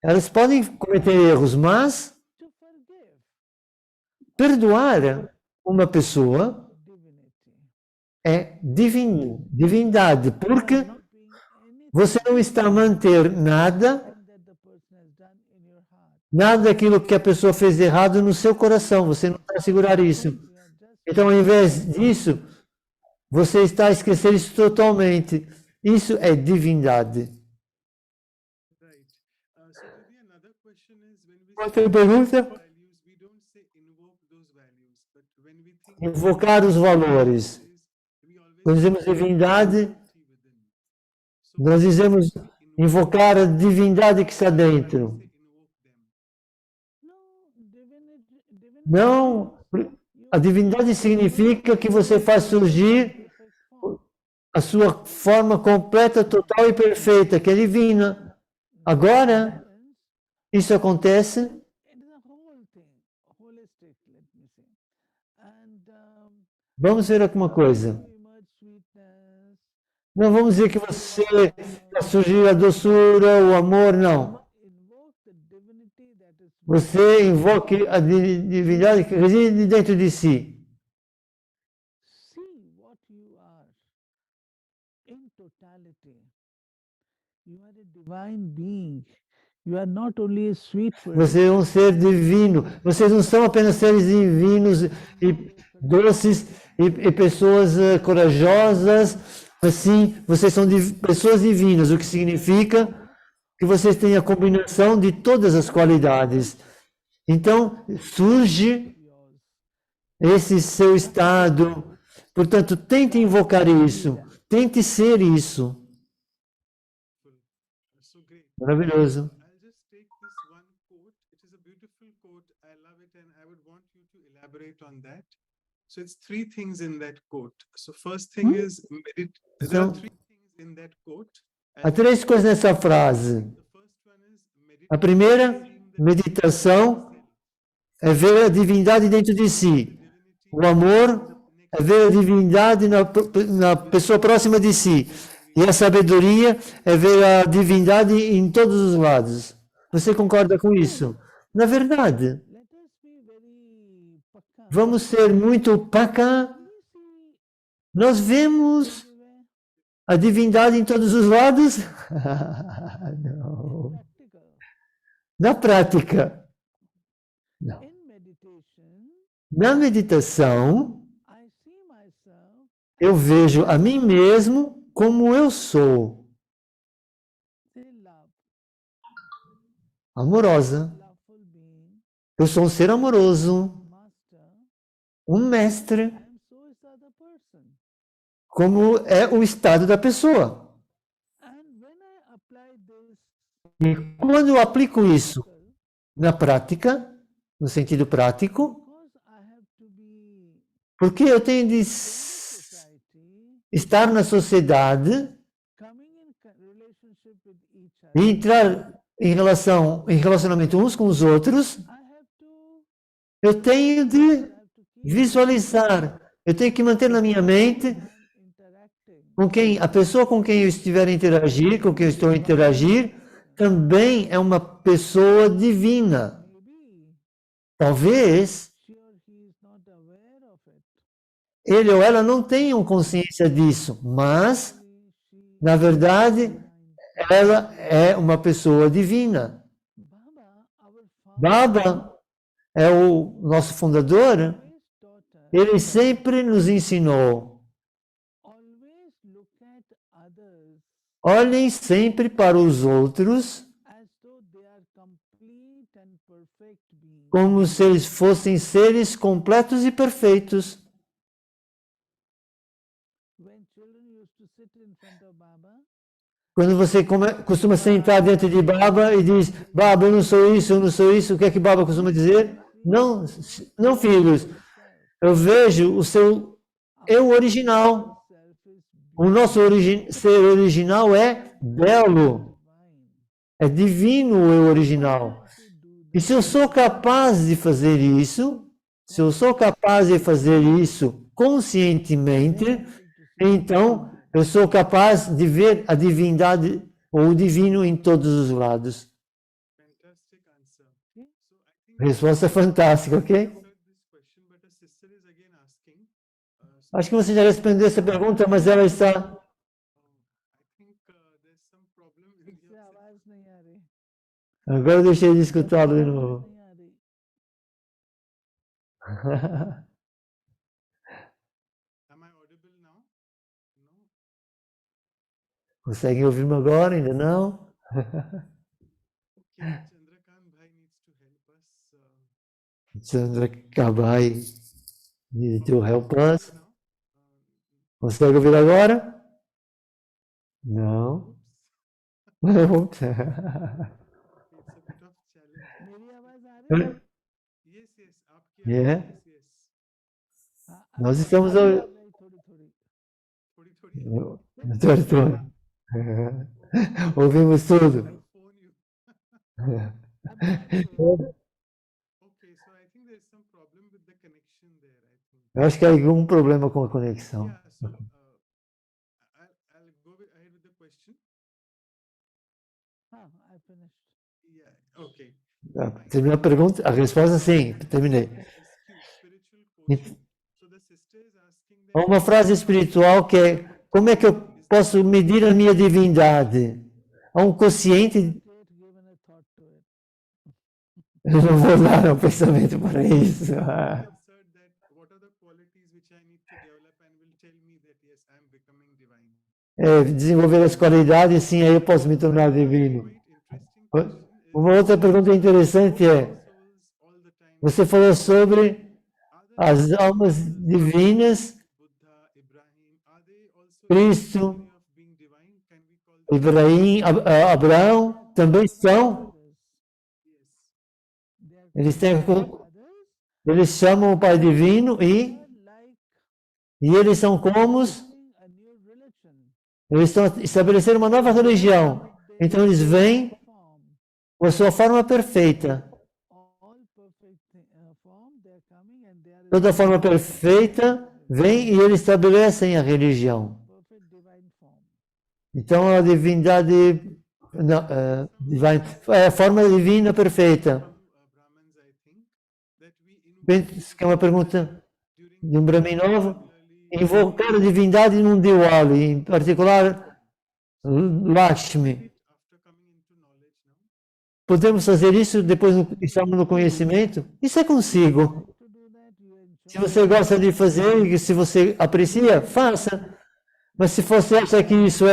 Elas podem cometer erros, mas To forgive perdoar uma pessoa divinity. é divindade, porque Not doing anything você não está a manter nada, that the person has done in your heart. nada daquilo que a pessoa fez de errado no seu coração. Você não está a segurar isso. You are just Então, ao invés disso, você está a esquecer isso totalmente. Isso é divindade. Right. So Didi, another question is when we Outra say pergunta? values, we don't say invoke those values, but when we think Invocar os valores. we always Quando dizemos divindade, within. So nós dizemos invoke invocar a divindade que está dentro. say invoke them. no divinity. Não, a divindade significa que você faz surgir Perfect form. a sua forma completa, total e perfeita, que é divina. Agora, isso acontece, It is a whole thing, holistic, let me say. And vamos ver alguma coisa. you emerge sweetness, Não vamos dizer que você vai surgir a doçura, o amor, não. invoke the divinity that is Você invoque a divindade que reside dentro de si. see what you are in totality. You are a divine being. You are not only a sweet person. Você é um ser divino. Vocês não são apenas seres divinos e doces e pessoas corajosas, mas sim, vocês são pessoas divinas, o que significa que vocês têm a combinação de todas as qualidades. Então, surge esse seu estado. Portanto, tente invocar isso. Tente ser isso. So great. Maravilhoso. I'll just take this one quote. It is a beautiful quote. I love it, and I would want you to elaborate on that. So it's three things in that quote. So first thing is there are So- three things in that quote, Há três coisas nessa frase. The first one is A primeira, meditação, é ver a divindade dentro de si. O amor é ver a divindade na pessoa próxima de si. E a sabedoria é ver a divindade em todos os lados. Você concorda com isso? Na verdade, let us be very pakka. vamos ser muito pacá. We see Nós vemos everywhere a divindade em todos os lados? Não. practical. Na prática, não. In meditation, Na meditação, I see myself eu vejo a mim mesmo como eu sou, say love, amorosa. loveful being, Eu sou um ser amoroso, master, um mestre, and so is the other person. como é o estado da pessoa. And when I apply this E quando eu aplico isso practical, na prática, no sentido prático, because I have to be porque eu tenho de in society, estar na sociedade coming in relationship with each e other, entrar em relacionamento uns com os outros, I have to, eu tenho I de have to keep visualizar, eu tenho que manter na minha mente I'm interacting. com quem, a pessoa com quem eu estiver a interagir, com quem eu estou a interagir, também é uma pessoa divina. Maybe Talvez she or he is not aware of it. ele ou ela não tenham consciência disso, mas, Actually, she na verdade, is divine. ela é uma pessoa divina. Baba, our founder, Baba é o nosso fundador, always taught us, ele sempre nos ensinou: always look at others olhem sempre para os outros as though they are complete and perfect beings. como se eles fossem seres completos e perfeitos. When children used to sit in front of Baba, Quando você costuma sentar diante de Baba e diz: Baba, eu não sou isso, eu não sou isso, o que é que Baba costuma dizer? Não, não, filhos, eu vejo o seu eu original. self is O nosso ser original é belo, divine. é divino o eu original. To do E se eu sou capaz de fazer isso, se eu sou capaz de fazer isso conscientemente, então eu sou capaz de ver a divindade ou o divino em todos os lados. Fantastic answer. So I think Resposta fantástica, ok? answered this question, but a sister is again asking. So Acho que você já respondeu essa pergunta, mas ela está. I think there's some problem in इससे your आवाज नहीं आ रही Agora eu deixei de escutá-lo de novo. नहीं आ रही Am I audible now? No. Conseguem ouvir-me agora? Ainda não? Okay, Chandrakant Bhai needs to help us. Chandra Kabai, need to help us. Now. Consegue ouvir agora? Não. It's a bit of challenge. मेरी आवाज आ रही है Yes, yes. आपकी Yeah. आवाज, yes, yes. हाँ, Nós अब estamos आ a- रही है थोड़ी थोड़ी थोड़ी थोड़ी. Doutor, ouvimos tudo. I'll phone you. अब आ रही है Okay, so I think there's some problem with the connection there, I think. Eu acho que há algum problema com a conexão. Yeah, so I'll go ahead with the question. हाँ I finished Yeah, okay. Terminou a pergunta? A resposta sim, terminei. Spiritual quotient. So the sister is asking Há that uma frase espiritual que é: como é que eu posso medir a minha divindade? Há um quociente. straight given a thought to it Eu não vou dar um pensamento para isso. answered that what are the qualities which I need to develop and will tell me that yes, I'm becoming divine. Desenvolver as qualidades, sim, aí eu posso me tornar divino. Quite interesting question is Uma outra pergunta interessante é: souls all the time. você falou sobre Are there as almas divinas, Buddha, Ibrahim, are they also Cristo, category of being divine? Can we call them? Ibrahim, Abraão, também são. others they are Eles têm, others eles chamam o Pai Divino they are like e eles são como a new religion Eles estão estabelecendo uma nova religião. Então eles vêm form, com a sua forma perfeita. all perfect form, they are coming and they are Toda forma perfeita vem e eles estabelecem a religião. perfect divine form. Então a divindade, não, é a forma divina perfeita. Brahmins, I think, that we Penso que é uma pergunta during de um Brahmin novo. particularly Invocar a divindade num Diwali, em particular Lakshmi. after coming into knowledge now. Podemos fazer isso depois que estamos no conhecimento? Isso é consigo. To do that, you Se enjoy. você gosta de fazer e se você aprecia, faça. Mas se você acha que isso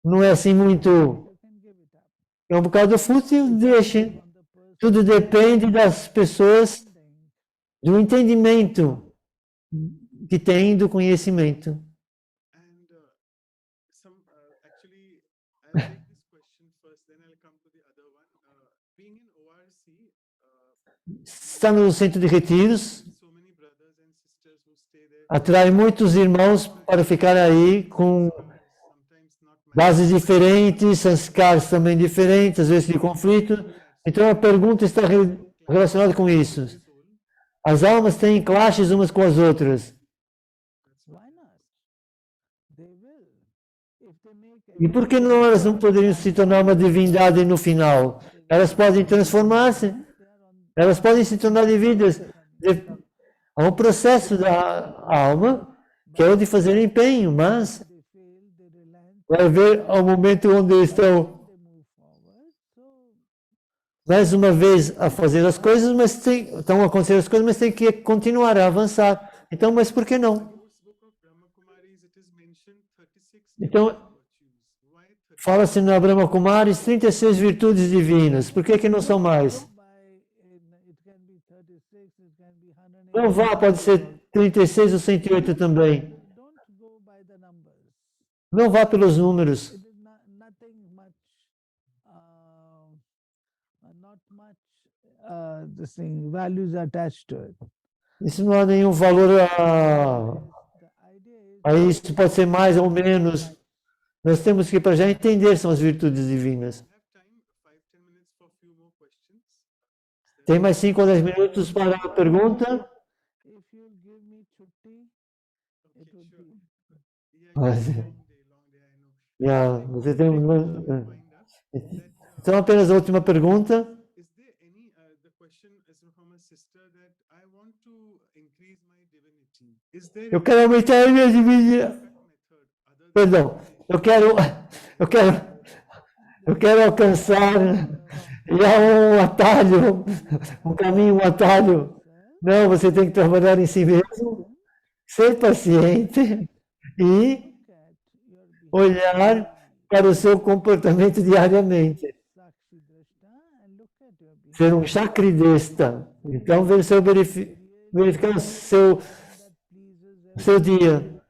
não é assim muito, You can give it up. é um bocado fútil, deixe. On the person Tudo depende das pessoas, do entendimento que têm do conhecimento. And actually, I'll take this question first, then I'll come to the other one. Being in ORC, Está no centro de retiros, so many brothers and sisters who stay there, atrai muitos irmãos para ficar aí com sometimes not bases diferentes, sanskars também diferentes, às vezes de conflito. Então a pergunta está relacionada com isso. soul. As almas têm clashes umas com as outras. Why not? They will. If they make E por que não elas não poderiam se tornar uma divindade no final? Elas podem transformar-se, elas podem se tornar divinas. Há um processo da alma que é o de fazer empenho, mas they fail, they relent, vai haver ao momento onde estão they move forward. So mais uma vez a fazer as coisas, mas estão acontecendo as coisas, mas tem que continuar a avançar. Então, mas por que não? Fourth book of Brahma Kumaris, it is mentioned 36 Então, virtues. Why 36? fala-se na Brahma Kumaris 36 virtudes divinas. Por que não são mais? it can be 36, it can be 108. Não vá, pode ser 36 ou 108 também. Don't go by the numbers. Não vá pelos números. It is nothing much, not much this thing, values attached to it. Isso não há nenhum valor The idea is a isso, pode ser mais ou menos. Nós temos que, para já, entender são as virtudes divinas. Have time, 5-10 minutes for a few more questions. Tem mais 5 ou 10 minutos para a pergunta? if you give me chutti, it would be. Mas- Long day, I know. Você tem uma... Wind up. Então, apenas a última pergunta. Is there any, the question is from a sister that I want to increase my divinity. Is there Eu quero aumentar a minha divindade. method other Perdão, eu quero alcançar e há um atalho, um caminho, um atalho. Não, você tem que trabalhar em si mesmo, ser paciente e Look at your behavior, olhar para o seu comportamento diariamente. Sakshi Drashta, and look at your behavior. Ser um chakridesta. Então, verificar o seu, That pleases o seu dia.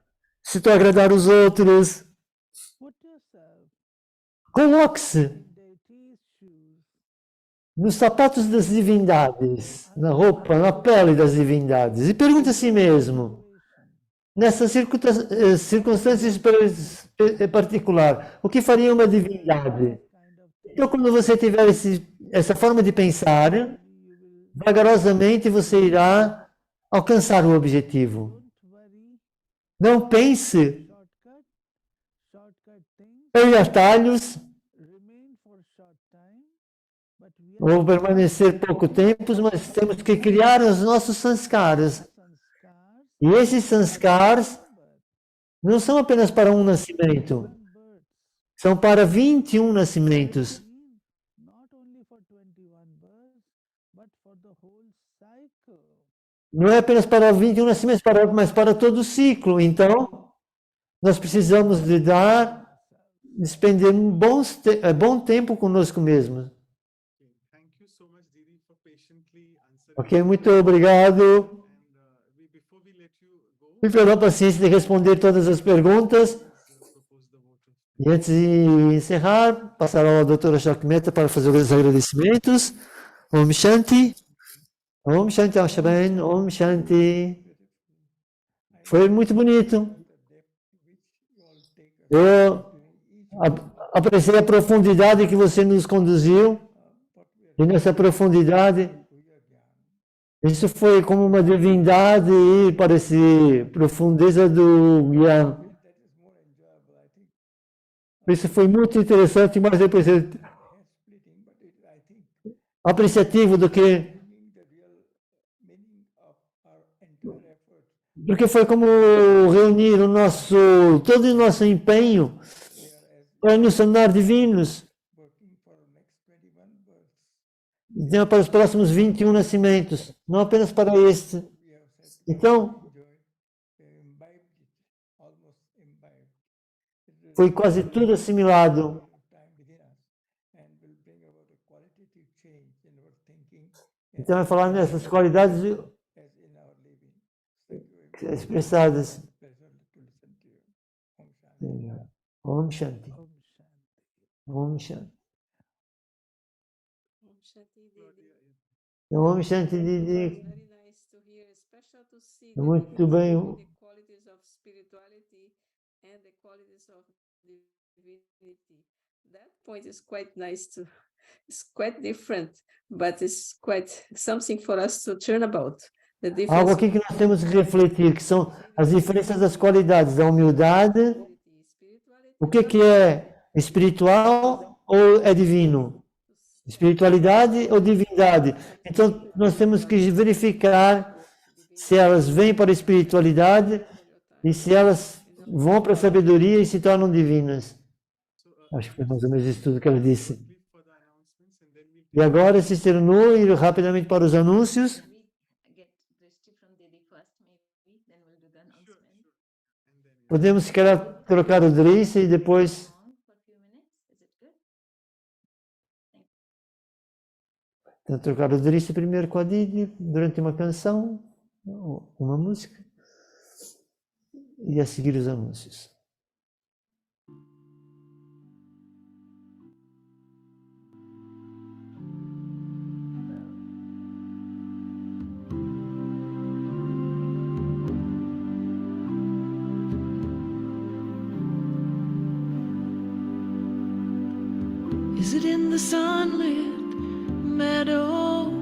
Se tu agradar os outros, Put yourself coloque-se in deity's shoes. nos sapatos das divindades, na roupa, na pele das divindades. E pergunta a si mesmo, nessa circunstância particular, o que faria uma divindade? Kind of Então, quando você tiver essa forma de pensar, you will. vagarosamente você irá alcançar o objetivo. Don't worry. Não pense Shortcut things em atalhos, remain for short time, but we vou permanecer pouco tempo, mas temos que criar os nossos sanskaras. sanskars E esses sanskaras não são apenas para um nascimento, births. são para 21 nascimentos. Not only for 21 births, but for the whole cycle. Não é apenas para 21 nascimentos, mas para todo o ciclo. Então, nós precisamos de despender um bom tempo conosco mesmos. Okay, thank you so much, Didi, for patiently answering. Ok, muito obrigado. And before we let you go, E pela paciência de responder todas as perguntas. propose the vote of E antes de encerrar, passará ao Dr. Ashok Mehta para fazer os agradecimentos. Om Shanti. Om Shanti Ashaben. Om Shanti. Foi muito bonito. the depth which you all take Eu apreciei a profundidade que você nos conduziu, e nessa profundidade, isso foi como uma divindade ir para essa profundeza do Gyan. Isso foi muito interessante, mais apreciativo do que... Porque foi como reunir todo o nosso empenho para nos tornar divinos. Então, para os próximos 21 nascimentos, não apenas para este. Então, foi quase tudo assimilado. Então, vai falar nessas qualidades expressadas. Om Shanti. Om Shanti. Om Shanti, Didi. Muito bem. That point is quite nice to, it's quite different, but it's quite something for us to turn about. The Algo difference aqui que nós temos que refletir, que são as diferenças das qualidades da humildade. O que é espiritual ou é divino? Espiritualidade ou divindade? Então, nós temos que verificar se elas vêm para a espiritualidade e se elas vão para a sabedoria e se tornam divinas. Acho que foi mais ou menos isso tudo que ela disse. E agora, se externou e rapidamente para os anúncios. Podemos, se calhar, trocar o Drice e depois... Então, trocar o Drice primeiro com a Didi, durante uma canção, uma música, e a seguir os anúncios. Is it in the sunlit meadow?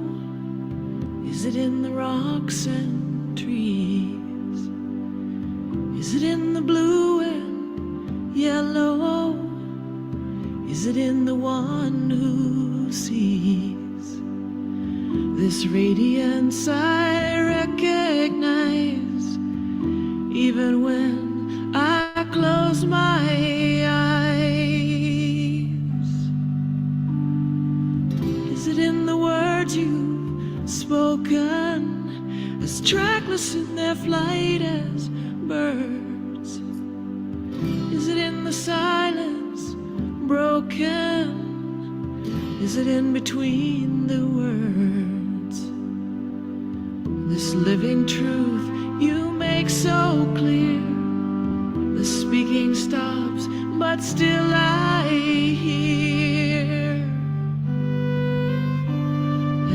Is it in the rocks and trees? Is it in the blue and yellow? Is it in the one who sees? This radiance I recognize, even when I close my eyes. Is it in the words you've spoken, as trackless in their flight as birds? Is it in the silence broken? Is it in between the words? This living truth you make so clear, the speaking stops, but still I hear.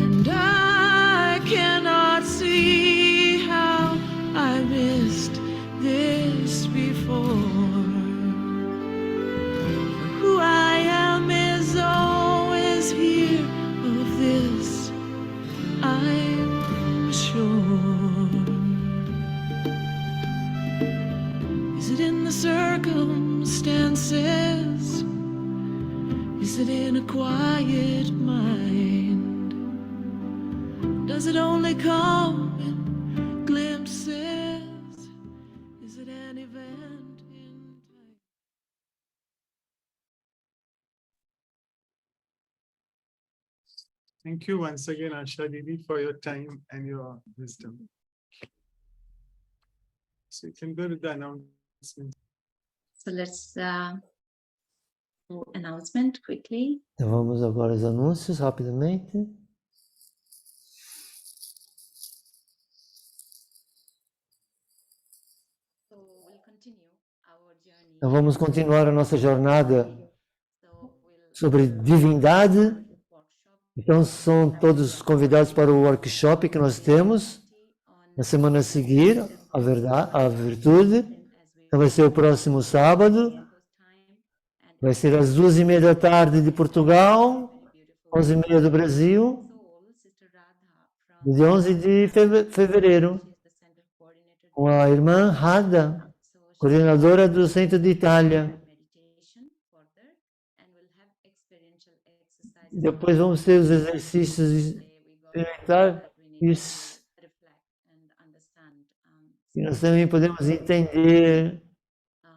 And I cannot see how I missed this before. Who I am is always here, of this I'm sure. Is it in the circumstances? Is it in a quiet mind? Does it only come in glimpses? Is it an event in time? Thank you once again, Asha Didi, for your time and your wisdom. So you can go to the announcement. So let's do announcement quickly. Então vamos agora aos anúncios, rapidamente. So we'll continue our journey. Então vamos continuar a nossa jornada So we'll sobre divindade. workshop Então são todos convidados para o workshop que nós temos na semana a seguir, a verdade, a virtude. as we Então vai ser o próximo sábado, Vai ser às 2h30 da tarde de Portugal, very beautiful 11h30 do Brasil, soul, Sister Radha from de 11 de fevereiro, she's the center coordinator com there. a irmã Rada, So she's coordenadora do Centro de Itália. meditation further and we'll have experiential exercises. Depois vamos ter os exercícios Today we got experimentais that we need e to reflect and understand nós também podemos entender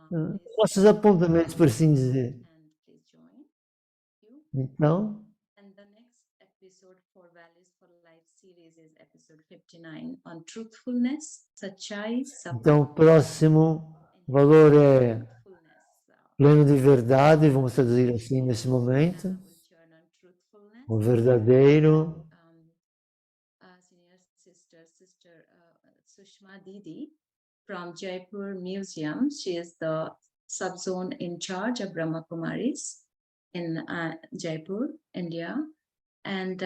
please nossos apontamentos, por assim dizer. and please join you. Então, And the next episode for Values for Life series is episode 59 on truthfulness, Sachai, então o próximo valor é truthfulness. pleno de verdade, vamos traduzir assim nesse momento, We'll turn on truthfulness. o verdadeiro. Senior sister Sushma Didi from Jaipur Museum. She is the subzone in charge of Brahma Kumaris in Jaipur, India. And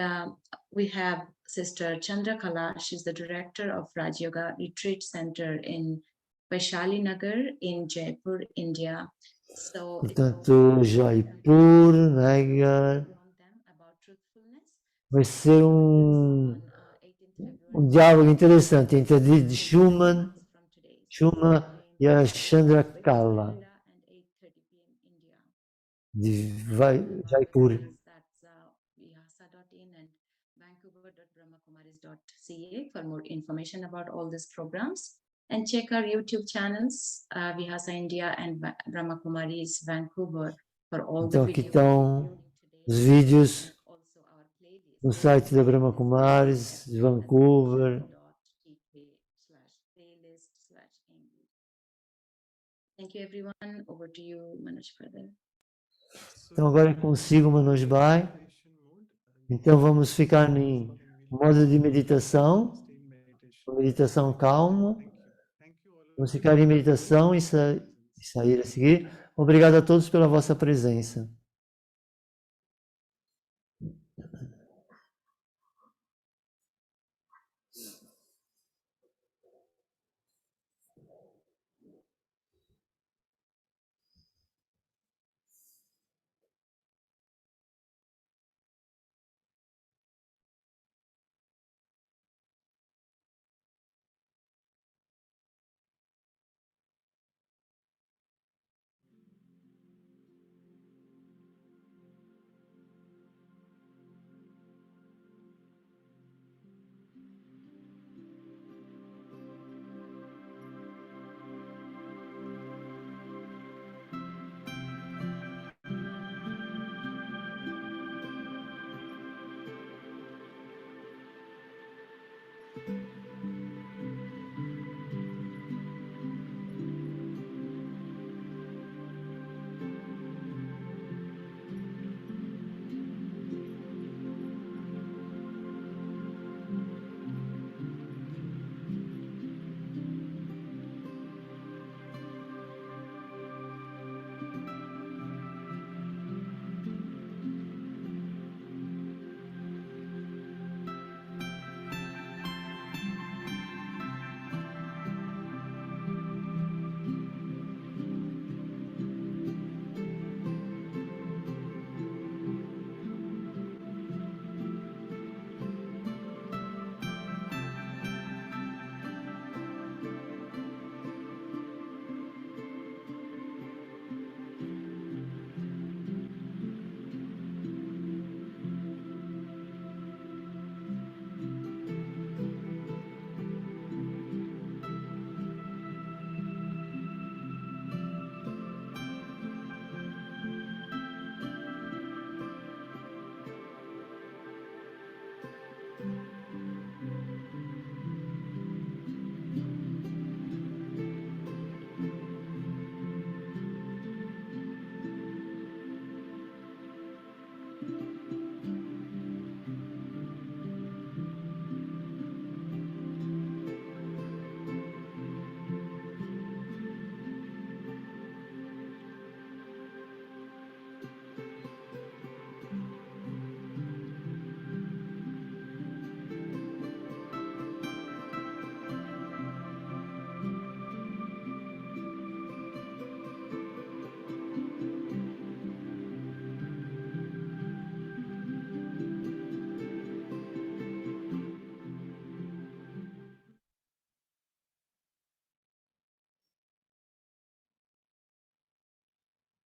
we have Sister Chandra Kala. She's the director of Raj Yoga Retreat Center in Vaishali Nagar in Jaipur, India. So Portanto, Jaipur, Nagar, about truthfulness. vai ser On 18th February. diálogo interessante entre a Didi Schumann e a Chandra Kala And 8:30 p.m. India. de Jaipur. That's vihasa.in and vancouver.brahmakumaris.ca for more information about all these programs. And check our YouTube channels, Vihasa India and Brahma Kumaris Vancouver for all the Então aqui videos. estão os vídeos Also our playlist. no site da Brahma Kumaris, de Vancouver. Thank you, everyone. Over to you, Manoj Pradhan. Então agora eu consigo Manoj Bhai. Então vamos ficar em modo de meditação, uma meditação calma. Vamos ficar em meditação e sair a seguir. Obrigado a todos pela vossa presença.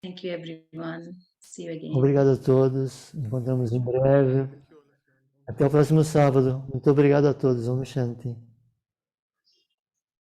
Thank you, everyone. See you again. Obrigado a todos. Encontramos em breve. Thank you all of you. Até o próximo sábado. Muito obrigado a todos. Om Shanti.